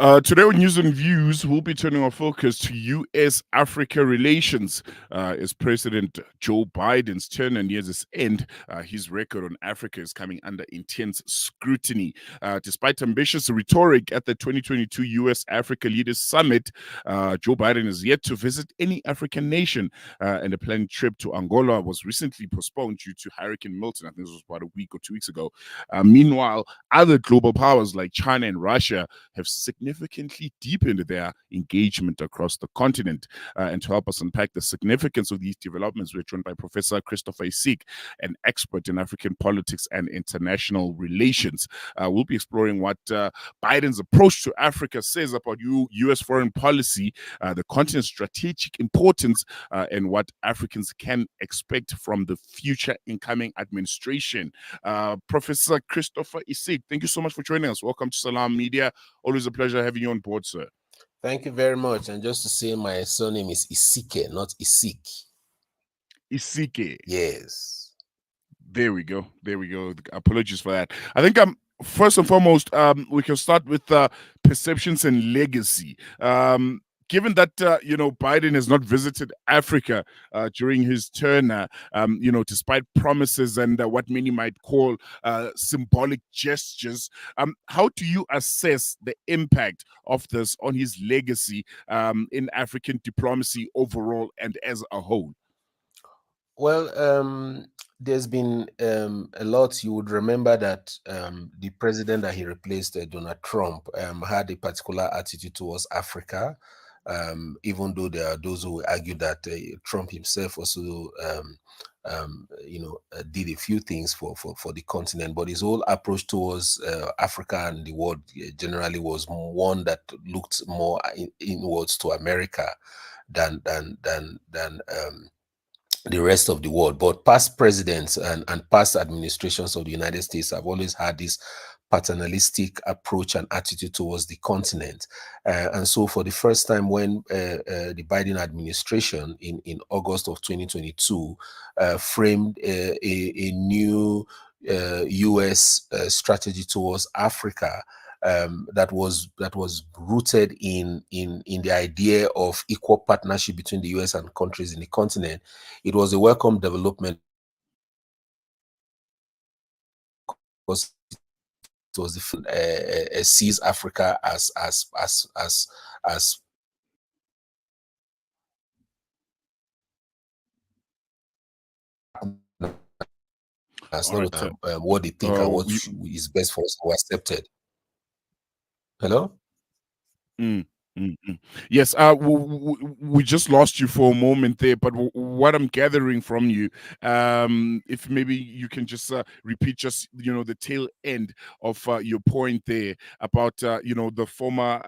Today on News and Views, we'll be turning our focus to US-Africa relations. As President Joe Biden's turn and nears its end, his record on Africa is coming under intense scrutiny. Despite ambitious rhetoric at the 2022 US-Africa Leaders Summit, Joe Biden is yet to visit any African nation, and a planned trip to Angola was recently postponed due to Hurricane Milton. I think this was about a week or 2 weeks ago. Meanwhile, other global powers like China and Russia have significantly deepened their engagement across the continent. And to help us unpack the significance of these developments, we're joined by Professor Christopher Isik, an expert in African politics and international relations. We'll be exploring what Biden's approach to Africa says about U.S. foreign policy, the continent's strategic importance, and what Africans can expect from the future incoming administration. Professor Christopher Isik, thank you so much for joining us. Welcome to Salam Media. Always a pleasure having you on board, sir. Thank you very much. And just to say, my surname is Isike, not Isik. Isike. Yes. There we go. There we go. Apologies for that. I think first and foremost, we can start with perceptions and legacy. Given that Biden has not visited Africa during his term, despite promises and what many might call symbolic gestures, how do you assess the impact of this on his legacy in African diplomacy overall and as a whole? Well, there's been a lot. You would remember that the president that he replaced, Donald Trump, had a particular attitude towards Africa. Even though there are those who argue that Trump himself also, did a few things for the continent, but his whole approach towards Africa and the world generally was one that looked more inwards to America than the rest of the world. But past presidents and past administrations of the United States have always had this paternalistic approach and attitude towards the continent. And so for the first time when the Biden administration in August of 2022 framed a new US strategy towards Africa, that was rooted in the idea of equal partnership between the US and countries in the continent, it was a welcome development because it was sees Africa as what they think and what is best for us who accepted. Hello? Yes, we just lost you for a moment there, but what I'm gathering from you, if maybe you can just repeat just the tail end of your point there about the former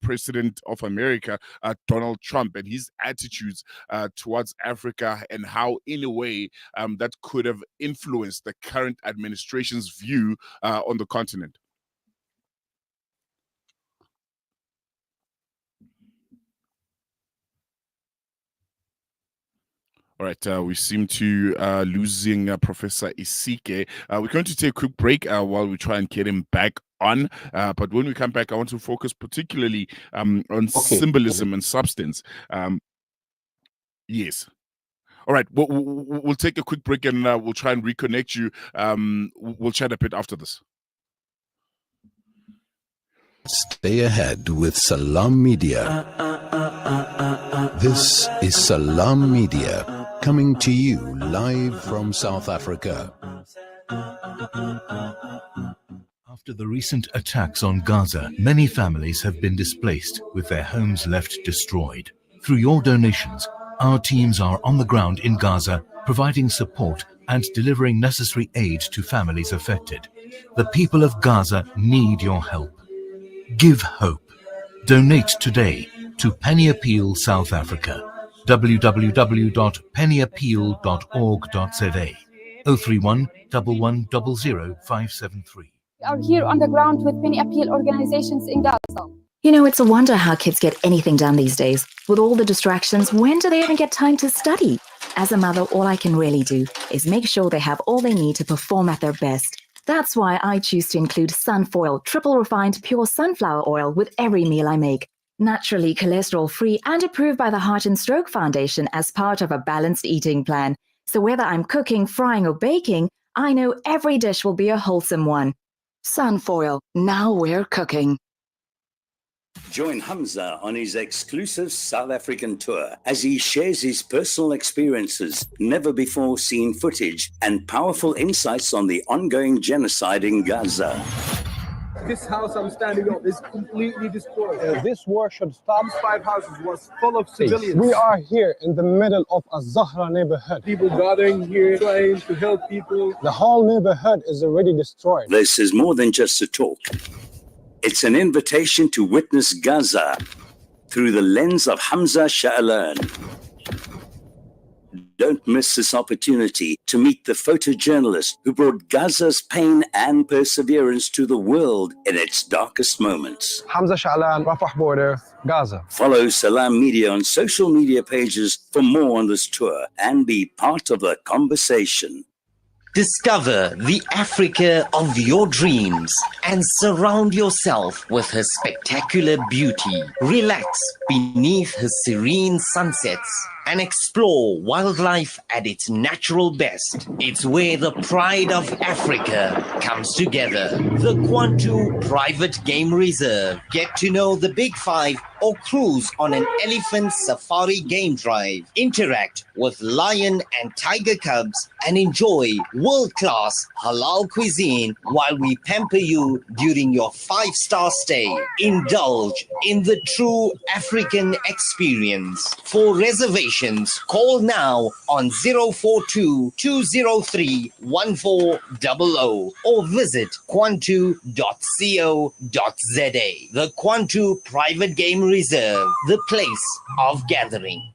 president of America, Donald Trump, and his attitudes towards Africa, and how in a way that could have influenced the current administration's view on the continent. All right, we seem to losing Professor Isike. We're going to take a quick break while we try and get him back on. But when we come back, I want to focus particularly on symbolism and substance. Yes. All right, we'll take a quick break and we'll try and reconnect you. We'll chat a bit after this. Stay ahead with Salam Media. This is Salam Media, coming to you live from South Africa. After the recent attacks on Gaza, many families have been displaced, with their homes left destroyed. Through your donations, our teams are on the ground in Gaza, providing support and delivering necessary aid to families affected. The people of Gaza need your help. Give hope. Donate today to Penny Appeal South Africa. www.pennyappeal.org.za 031 1100 573. We are here on the ground with Penny Appeal organizations in Gaza. You know, it's a wonder how kids get anything done these days. With all the distractions, when do they even get time to study? As a mother, all I can really do is make sure they have all they need to perform at their best. That's why I choose to include Sunfoil triple refined pure sunflower oil with every meal I make. Naturally cholesterol-free and approved by the Heart and Stroke Foundation as part of a balanced eating plan. So whether I'm cooking, frying or baking, I know every dish will be a wholesome one. Sunfoil, now we're cooking. Join Hamza on his exclusive South African tour as he shares his personal experiences, never before seen footage, and powerful insights on the ongoing genocide in Gaza. This house I'm standing on is completely destroyed. This war should stop. These 5 houses was full of civilians. We are here in the middle of a Zahra neighborhood. People gathering here, trying to help people. The whole neighborhood is already destroyed. This is more than just a talk. It's an invitation to witness Gaza through the lens of Hamza Sha'alan. Don't miss this opportunity to meet the photojournalist who brought Gaza's pain and perseverance to the world in its darkest moments. Hamza Sha'alan, Rafah border, Gaza. Follow Salam Media on social media pages for more on this tour and be part of the conversation. Discover the Africa of your dreams and surround yourself with her spectacular beauty. Relax beneath her serene sunsets and explore wildlife at its natural best. It's where the pride of Africa comes together. The Kwantu Private Game Reserve. Get to know the Big Five or cruise on an elephant safari game drive. Interact with lion and tiger cubs and enjoy world-class halal cuisine while we pamper you during your 5-star stay. Indulge in the true African experience. For reservations, call now on 042-203-1400 or visit kwantu.co.za. The Kwantu Private Game Reserve, the place of gathering.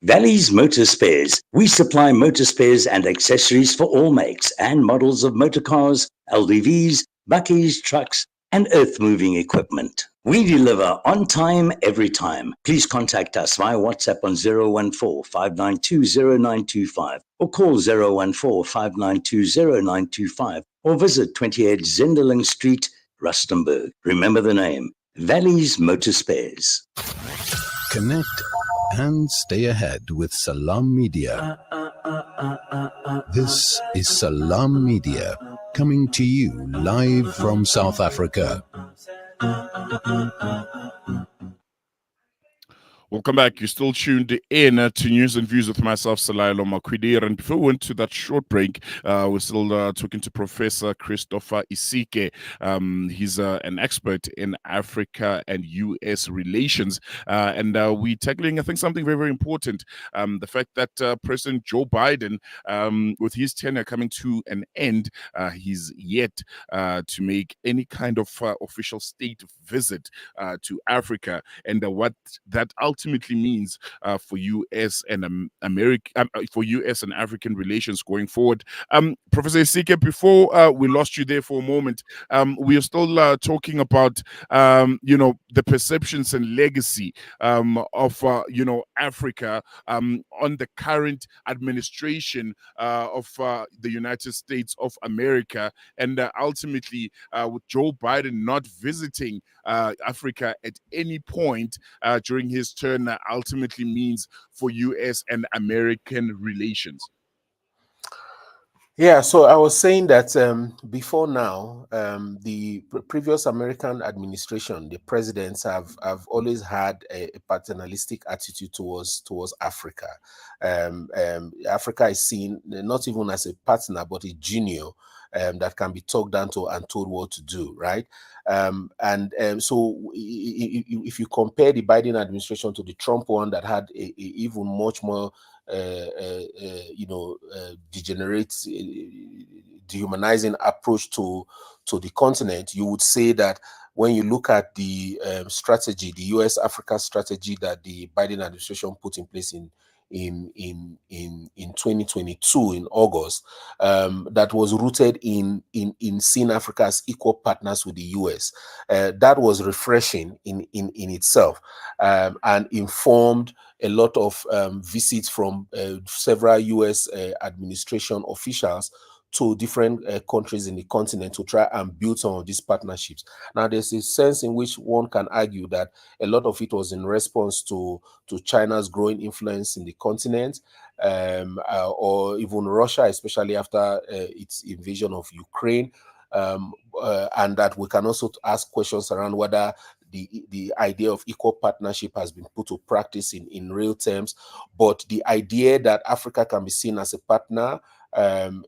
Valley's Motor Spares. We supply motor spares and accessories for all makes and models of motor cars, LDVs, bakkies, trucks, and earth-moving equipment. We deliver on time, every time. Please contact us via WhatsApp on 014-592-0925 or call 014-592-0925 or visit 28 Zenderling Street, Rustenburg. Remember the name, Valley's Motor Spares. Connect and stay ahead with Salam Media. This is Salam Media, coming to you live from South Africa. Welcome back. You're still tuned in to News and Views with myself, Salailo Makwidir. And before we went to that short break, we're still talking to Professor Christopher Isik. He's an expert in Africa and US relations. And we're tackling, I think, something very, very important. The fact that President Joe Biden, with his tenure coming to an end, he's yet to make any kind of official state visit to Africa, and what that ultimately means for U.S. and for U.S. and African relations going forward. Professor Isik, before we lost you there for a moment, we are still talking about the perceptions and legacy of Africa on the current administration of the United States of America, and ultimately with Joe Biden not visiting Africa at any point during his term, ultimately means for U.S. and American relations. Yeah, so I was saying that before now, the previous American administration, the presidents have always had a paternalistic attitude towards Africa. Africa is seen not even as a partner, but a junior that can be talked down to and told what to do, right? So if you compare the Biden administration to the Trump one that had a even much more degenerate, dehumanizing approach to the continent, you would say that when you look at the strategy, the US-Africa strategy that the Biden administration put in place in 2022 in August, that was rooted in seeing Africa as equal partners with the US. That was refreshing in itself, and informed a lot of visits from several US administration officials to different countries in the continent to try and build some of these partnerships. Now, there's a sense in which one can argue that a lot of it was in response to China's growing influence in the continent, or even Russia, especially after its invasion of Ukraine. And that we can also ask questions around whether the idea of equal partnership has been put to practice in real terms. But the idea that Africa can be seen as a partner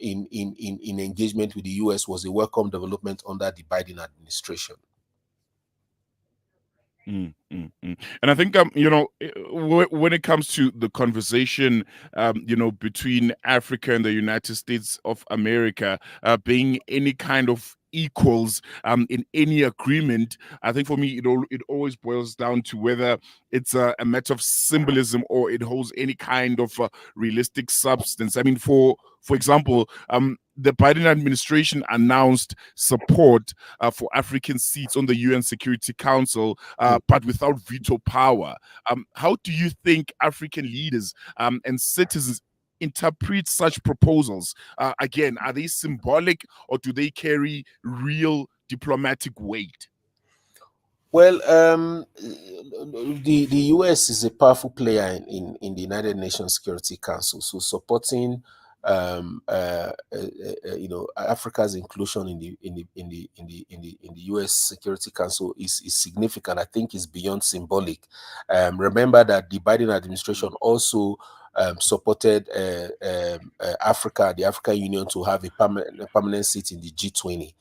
in engagement with the US was a welcome development under the Biden administration. And I think you know, when it comes to the conversation you know, between Africa and the United States of America being any kind of equals in any agreement, I think for me it always boils down to whether it's a matter of symbolism or it holds any kind of realistic substance. I mean, for example, the Biden administration announced support for African seats on the UN Security Council, but without veto power. How do you think African leaders and citizens interpret such proposals? Again, are they symbolic or do they carry real diplomatic weight? Well, the US is a powerful player in the United Nations Security Council, so supporting you know, Africa's inclusion in the US Security Council is significant. I think it's beyond symbolic. Remember that the Biden administration also supported Africa, the African Union, to have a permanent seat in the G20,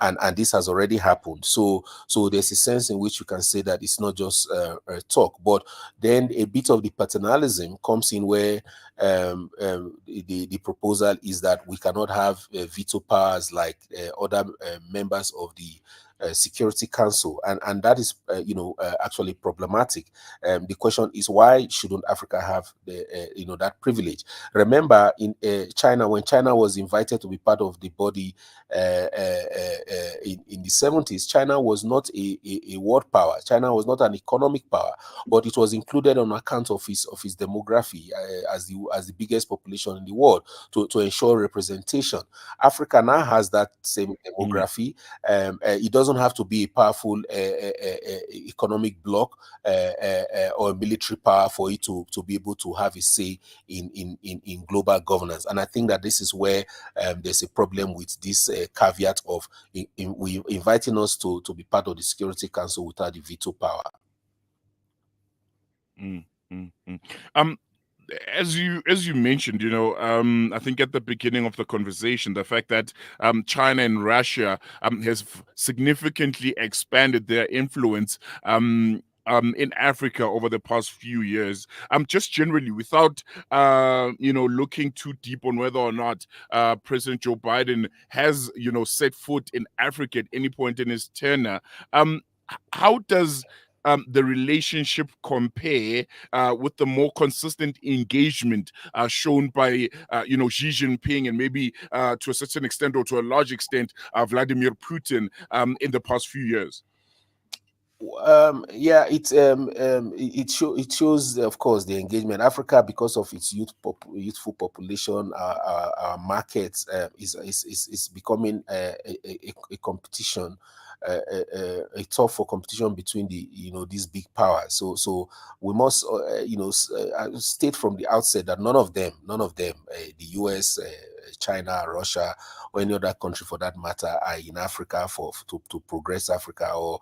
and this has already happened. So there's a sense in which you can say that it's not just talk, but then a bit of the paternalism comes in where the proposal is that we cannot have veto powers like other members of the Security Council, and that is you know, actually problematic. The question is, why shouldn't Africa have the you know, that privilege? Remember, in China, when China was invited to be part of the body in the 70s, China was not a world power. China was not an economic power, but it was included on account of its demography as the biggest population in the world to ensure representation. Africa now has that same demography. It doesn't have to be a powerful economic bloc or a military power for it to be able to have a say in global governance. And I think that this is where there's a problem with this caveat of inviting us to be part of the Security Council without the veto power. As you mentioned, you know, I think at the beginning of the conversation, the fact that China and Russia has significantly expanded their influence in Africa over the past few years. Just generally, without you know, looking too deep on whether or not President Joe Biden has, you know, set foot in Africa at any point in his tenure, how does the relationship compare with the more consistent engagement shown by you know, Xi Jinping and maybe to a certain extent or to a large extent Vladimir Putin in the past few years? Yeah, it shows, of course, the engagement. Africa, because of its youthful population, our markets is becoming a competition, a tough for competition between the, you know, these big powers. So we must you know, state from the outset that none of them, the US, China, Russia, or any other country for that matter, are in Africa to progress Africa or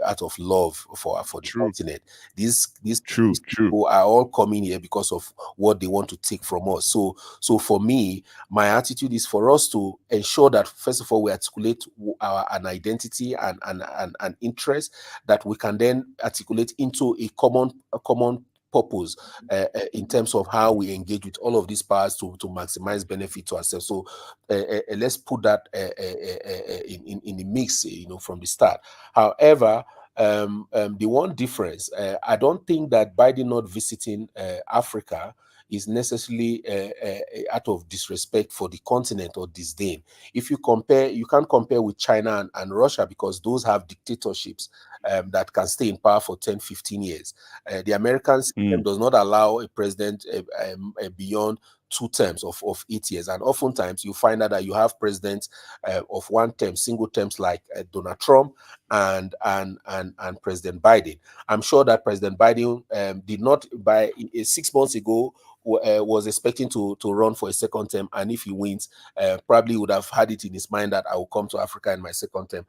out of love for the continent. These people are all coming here because of what they want to take from us. So for me, my attitude is for us to ensure that first of all we articulate an identity and an interest that we can then articulate into a common purpose in terms of how we engage with all of these powers to maximize benefit to ourselves. So let's put that in the mix, you know, from the start. However, the one difference, I don't think that Biden not visiting Africa is necessarily out of disrespect for the continent or disdain. If you compare, you can't compare with China and Russia because those have dictatorships that can stay in power for 10, 15 years. The American system does not allow a president beyond 2 terms of 8 years, and oftentimes you find out that you have presidents of 1 term, single terms, like Donald Trump and President Biden. I'm sure that President Biden did not, by 6 months ago, was expecting to run for a 2nd term, and if he wins, probably would have had it in his mind that I will come to Africa in my 2nd term,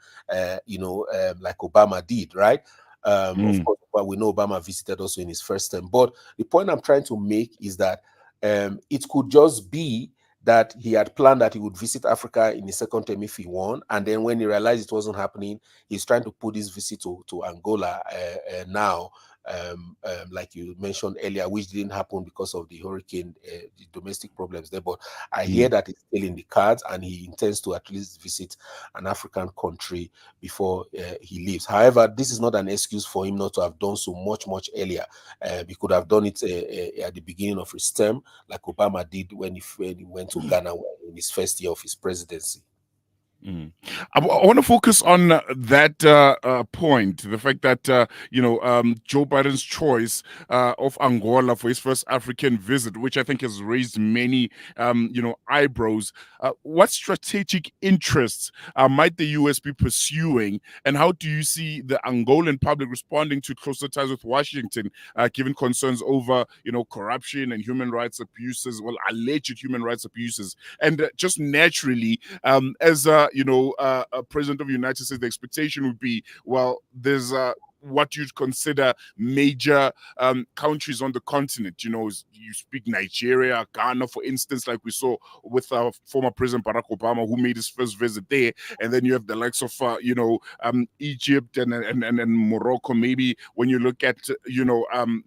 like Obama did, right? Of course, but we know Obama visited also in his 1st term. But the point I'm trying to make is that it could just be that he had planned that he would visit Africa in the 2nd term if he won, and then when he realized it wasn't happening, he's trying to put this visit to Angola now, like you mentioned earlier, which didn't happen because of the hurricane, the domestic problems there. But I hear that it's still in the cards, and he intends to at least visit an African country before he leaves. However, this is not an excuse for him not to have done so much earlier. He could have done it at the beginning of his term, like Obama did when he went to Ghana in his 1st year of his presidency. I want to focus on that point, the fact that Joe Biden's choice of Angola for his first African visit, which I think has raised many eyebrows. What strategic interests might the US be pursuing, and how do you see the Angolan public responding to closer ties with Washington, given concerns over corruption and human rights abuses, well, alleged human rights abuses, and just naturally, as President of the United States, the expectation would be, well, there's what you'd consider major countries on the continent. You speak Nigeria, Ghana, for instance, like we saw with former President Barack Obama, who made his first visit there. And then you have the likes of, Egypt and Morocco, maybe when you look at,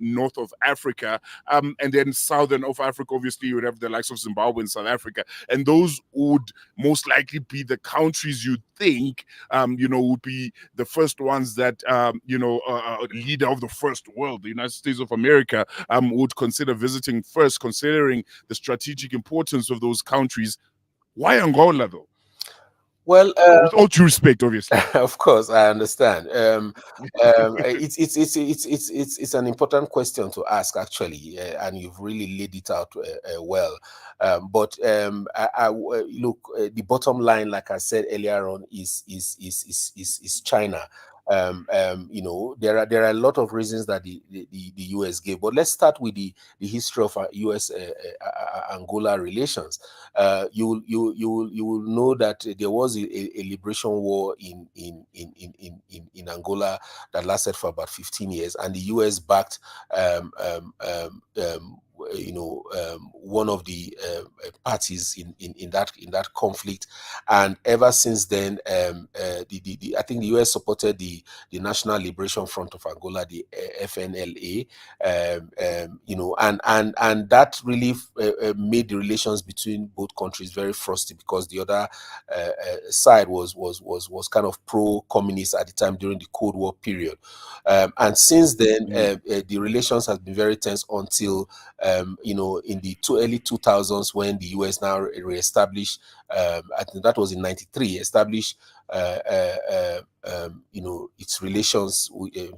north of Africa. And then southern of Africa, obviously, you would have the likes of Zimbabwe and South Africa. And those would most likely be the countries you think, would be the first ones that, leader of the first world, the United States of America, would consider visiting first, considering the strategic importance of those countries. Why Angola, though? Well, with all due respect, obviously. Of course, I understand. It's an important question to ask, actually, and you've really laid it out well. But look, the bottom line, like I said earlier on, is China. There are a lot of reasons that the US gave, but let's start with the history of US Angola relations. You will know that there was a liberation war in Angola that lasted for about 15 years, and the US backed one of the parties in that conflict, and ever since then, I think the US supported the National Liberation Front of Angola, the FNLA, and that really made the relations between both countries very frosty, because the other side was kind of pro-communist at the time during the Cold War period, and since then, the relations has been very tense until in the early 2000s, when the US now reestablished, I think that was in '93, established its relations,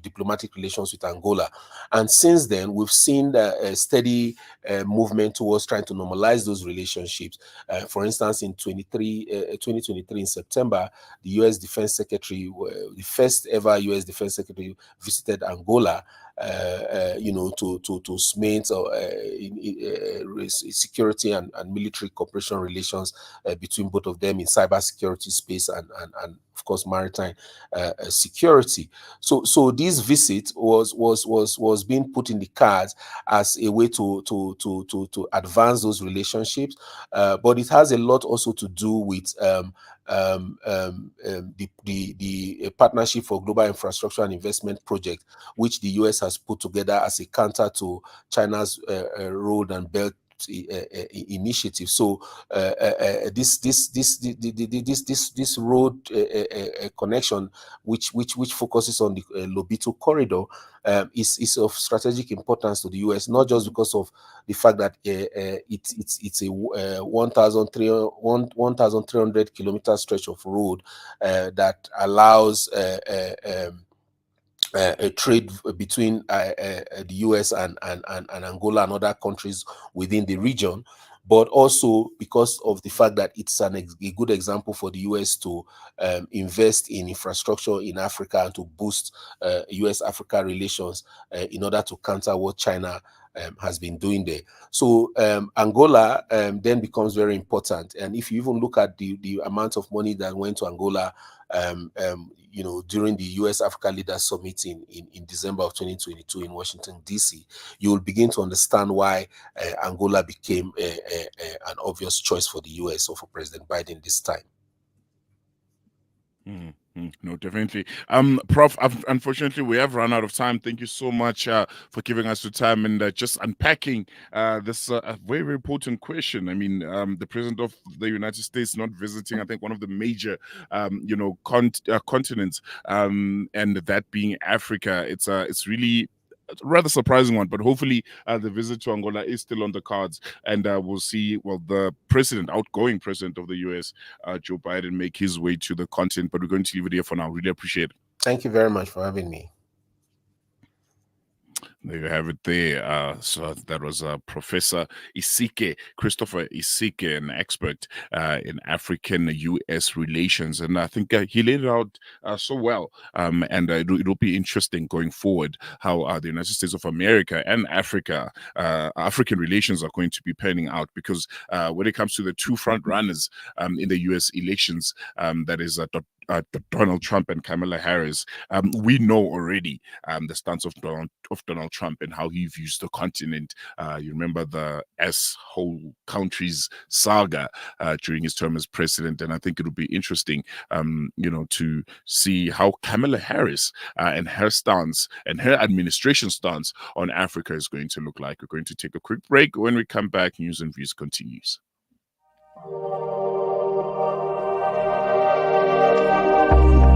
diplomatic relations with Angola. And since then, we've seen a steady movement towards trying to normalize those relationships. For instance, in 2023 in September, the US Defense Secretary, the first ever US Defense Secretary, visited Angola, to cement security and military cooperation relations between both of them in cybersecurity space and of course maritime security. So this visit was being put in the cards as a way to advance those relationships, but it has a lot also to do with the Partnership for Global Infrastructure and Investment project, which the US has put together as a counter to China's Road and Belt initiative. So this road connection, which focuses on the Lobito corridor, is of strategic importance to the US, not just because of the fact that it's a 1,300 kilometer stretch of road that allows trade between the US and Angola and other countries within the region, but also because of the fact that it's a good example for the US to invest in infrastructure in Africa and to boost US-Africa relations in order to counter what China has been doing there. So Angola then becomes very important. And if you even look at the amount of money that went to Angola, you know, during the US Africa Leaders Summit in December of 2022 in Washington, D.C., you will begin to understand why Angola became an obvious choice for the US or for President Biden this time. No, definitely. Prof, unfortunately, we have run out of time. Thank you so much for giving us the time and just unpacking this very, very important question. I mean, the president of the United States not visiting, I think, one of the major, you know, continents, and that being Africa. It's really a rather surprising one, but hopefully the visit to Angola is still on the cards, and we'll see, well, the outgoing president of the US, Joe Biden, make his way to the continent. But we're going to leave it here for now. Really appreciate it. Thank you very much for having me. There you have it there. So that was Professor Isik, Christopher Isik, an expert in African-US relations. And I think he laid it out so well. And it'll be interesting going forward how the United States of America and Africa, African relations are going to be panning out. Because when it comes to the two front runners in the US elections, that is Donald Trump and Kamala Harris, we know already the stance of Donald Trump and how he views the continent. You remember the whole country's saga during his term as president, and I think it'll be interesting, you know, to see how Kamala Harris and her stance and her administration stance on Africa is going to look like. We're going to take a quick break. When we come back, News and Views continues.